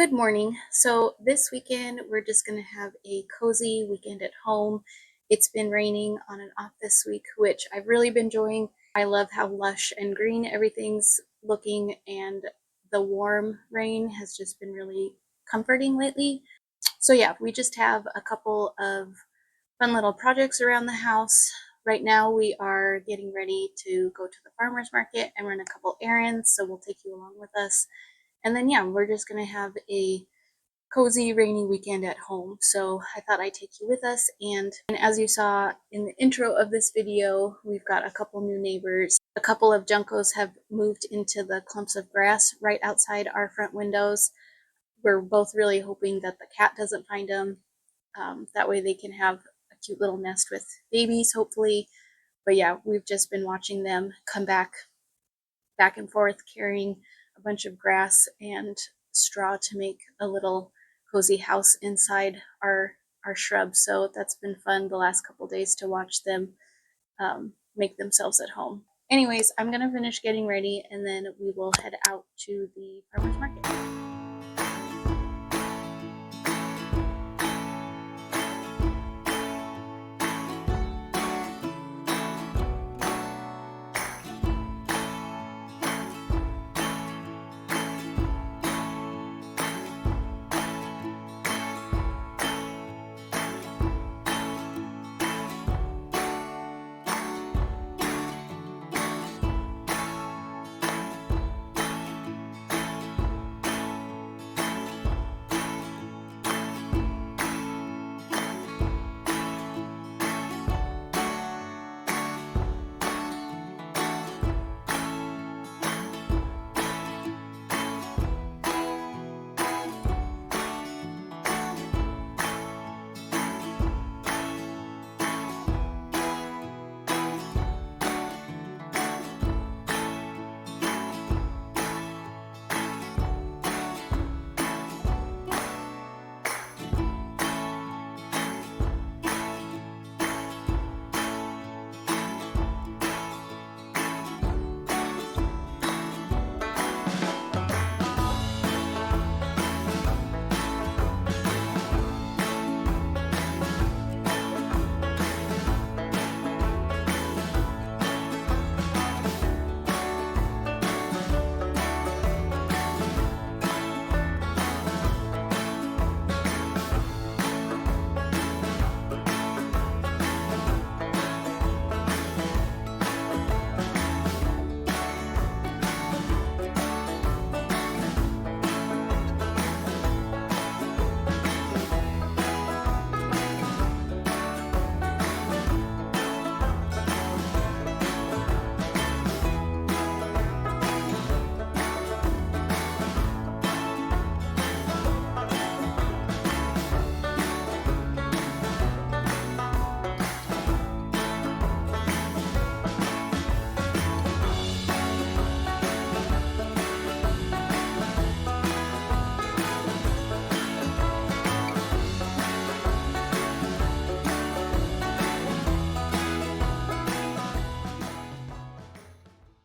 Good morning. So this weekend we're just going to have a cozy weekend at home. It's been raining on and off this week, which I've really been enjoying. I love how lush and green everything's looking, and the warm rain has just been really comforting lately. So yeah, we just have a couple of fun little projects around the house. Right now we are getting ready to go to the farmer's market and run a couple errands, so we'll take you along with us. And then yeah, we're just going to have a cozy rainy weekend at home. So I thought I'd take you with us. And as you saw in the intro of this video, we've got a couple new neighbors. A couple of juncos have moved into the clumps of grass right outside our front windows. We're both really hoping that the cat doesn't find them. That way they can have a cute little nest with babies, hopefully. But yeah, we've just been watching them come back and forth, carrying a bunch of grass and straw to make a little cozy house inside our shrubs. So that's been fun the last couple days to watch them make themselves at home. Anyways, I'm gonna finish getting ready and then we will head out to the farmer's market.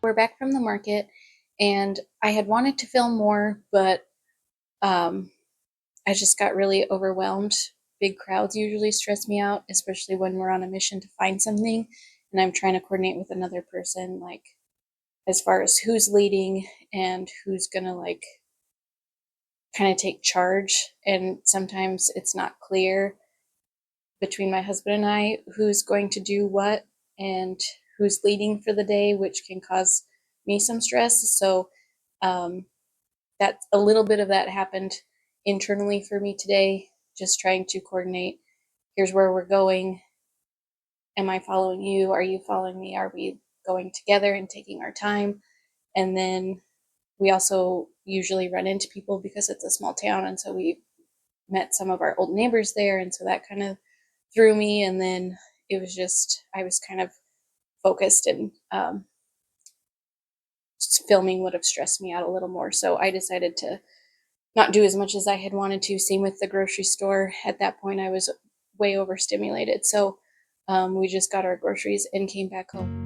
We're back from the market, and I had wanted to film more, but I just got really overwhelmed. Big crowds usually stress me out, especially when we're on a mission to find something and I'm trying to coordinate with another person, like as far as who's leading and who's gonna like kind of take charge. And sometimes it's not clear between my husband and I who's going to do what and who's leading for the day, which can cause me some stress. So um, that a little bit of that happened internally for me today, just trying to coordinate. Here's where we're going. Am I following you? Are you following me? Are we going together and taking our time? And then we also usually run into people because it's a small town, and so we met some of our old neighbors there, and so that kind of threw me. And then it was just I was kind of focused, and filming would have stressed me out a little more, so I decided to not do as much as I had wanted to. Same with the grocery store. At that point I was way overstimulated, so we just got our groceries and came back home.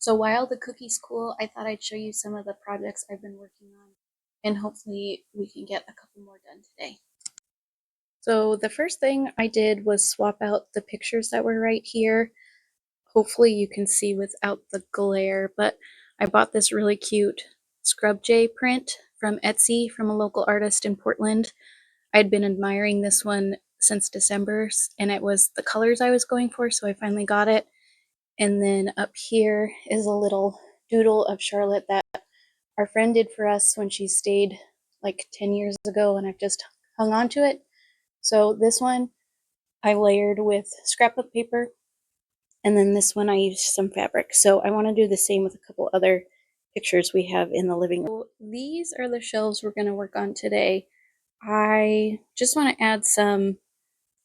So while the cookie's cool, I thought I'd show you some of the projects I've been working on, and hopefully we can get a couple more done today. So the first thing I did was swap out the pictures that were right here. Hopefully you can see without the glare, but I bought this really cute scrub jay print from Etsy from a local artist in Portland. I'd been admiring this one since December, and it was the colors I was going for, so I finally got it. And then up here is a little doodle of Charlotte that our friend did for us when she stayed like 10 years ago, and I've just hung on to it. So this one I layered with scrapbook paper, and then this one I used some fabric. So I want to do the same with a couple other pictures we have in the living room. So these are the shelves we're going to work on today. I just want to add some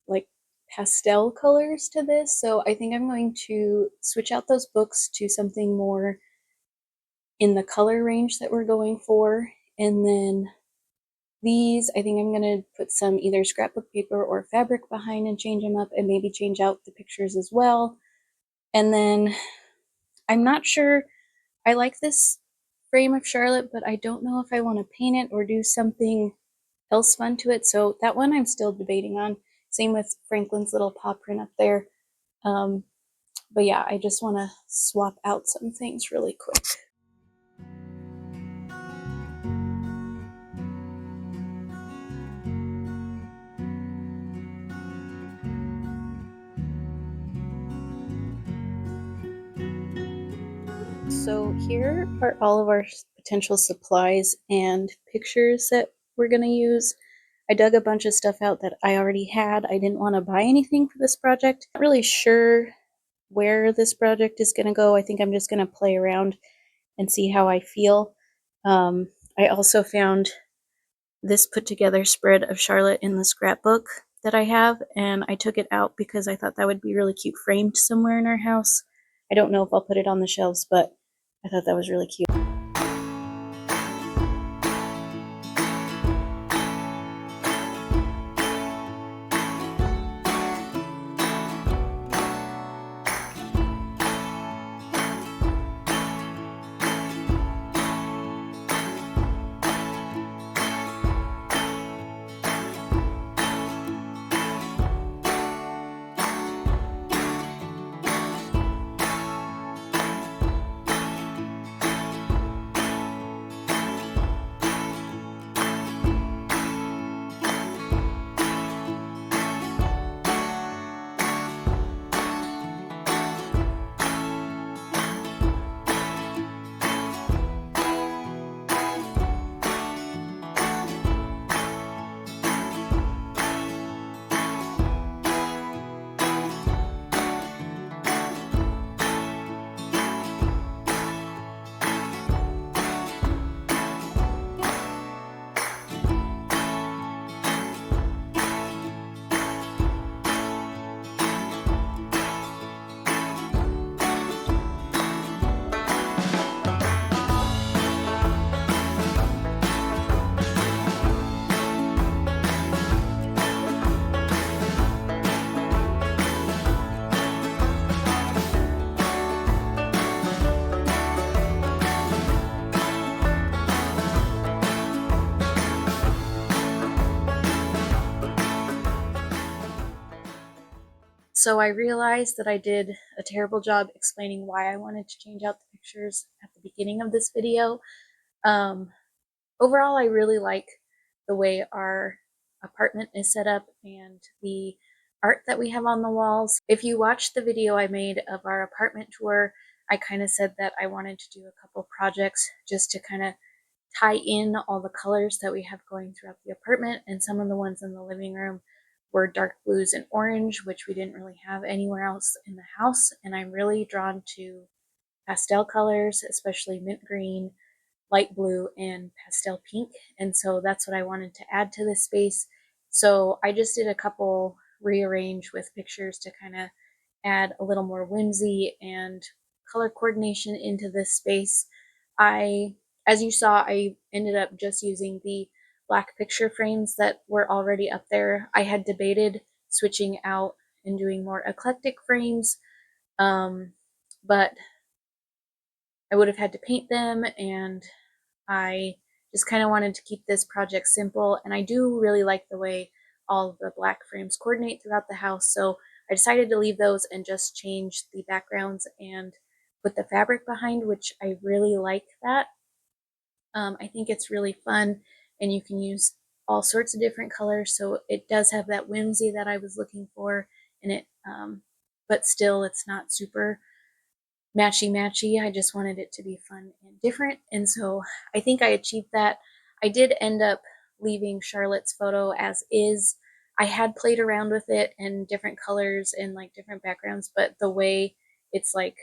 like pastel colors to this, so I think I'm going to switch out those books to something more in the color range that we're going for. And then these, I think I'm going to put some either scrapbook paper or fabric behind and change them up, and maybe change out the pictures as well. And then I'm not sure, I like this frame of Charlotte, but I don't know if I want to paint it or do something else fun to it. So that one I'm still debating on. Same with Franklin's little paw print up there. But yeah, I just want to swap out some things really quick. So here are all of our potential supplies and pictures that we're going to use. I dug a bunch of stuff out that I already had. I didn't want to buy anything for this project. Not really sure where this project is going to go. I think I'm just going to play around and see how I feel. I also found this put together spread of Charlotte in the scrapbook that I have, and I took it out because I thought that would be really cute framed somewhere in our house. I don't know if I'll put it on the shelves, but I thought that was really cute. So I realized that I did a terrible job explaining why I wanted to change out the pictures at the beginning of this video. Overall, I really like the way our apartment is set up and the art that we have on the walls. If you watched the video I made of our apartment tour, I kind of said that I wanted to do a couple projects just to kind of tie in all the colors that we have going throughout the apartment, and some of the ones in the living room were dark blues and orange, which we didn't really have anywhere else in the house. And I'm really drawn to pastel colors, especially mint green, light blue, and pastel pink. And so that's what I wanted to add to this space. So I just did a couple rearrange with pictures to kind of add a little more whimsy and color coordination into this space. As you saw, I ended up just using the black picture frames that were already up there. I had debated switching out and doing more eclectic frames, but I would have had to paint them, and I just kind of wanted to keep this project simple. And I do really like the way all of the black frames coordinate throughout the house, so I decided to leave those and just change the backgrounds and put the fabric behind, which I really like that. I think it's really fun, and you can use all sorts of different colors, so it does have that whimsy that I was looking for in it, but still it's not super matchy-matchy. I just wanted it to be fun and different, and so I think I achieved that. I did end up leaving Charlotte's photo as is. I had played around with it and different colors and like different backgrounds, but the way it's like,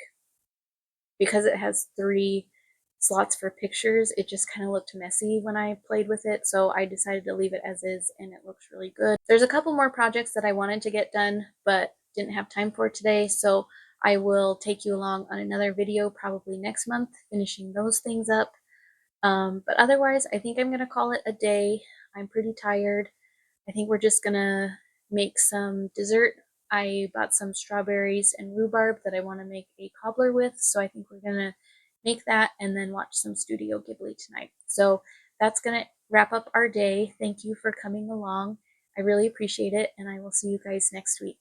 because it has 3 slots for pictures, it just kind of looked messy when I played with it. So I decided to leave it as is, and it looks really good. There's a couple more projects that I wanted to get done, but didn't have time for today. So I will take you along on another video probably next month, finishing those things up. But otherwise, I think I'm going to call it a day. I'm pretty tired. I think we're just gonna make some dessert. I bought some strawberries and rhubarb that I want to make a cobbler with, so I think we're gonna make that and then watch some Studio Ghibli tonight. So that's gonna wrap up our day. Thank you for coming along. I really appreciate it, and I will see you guys next week.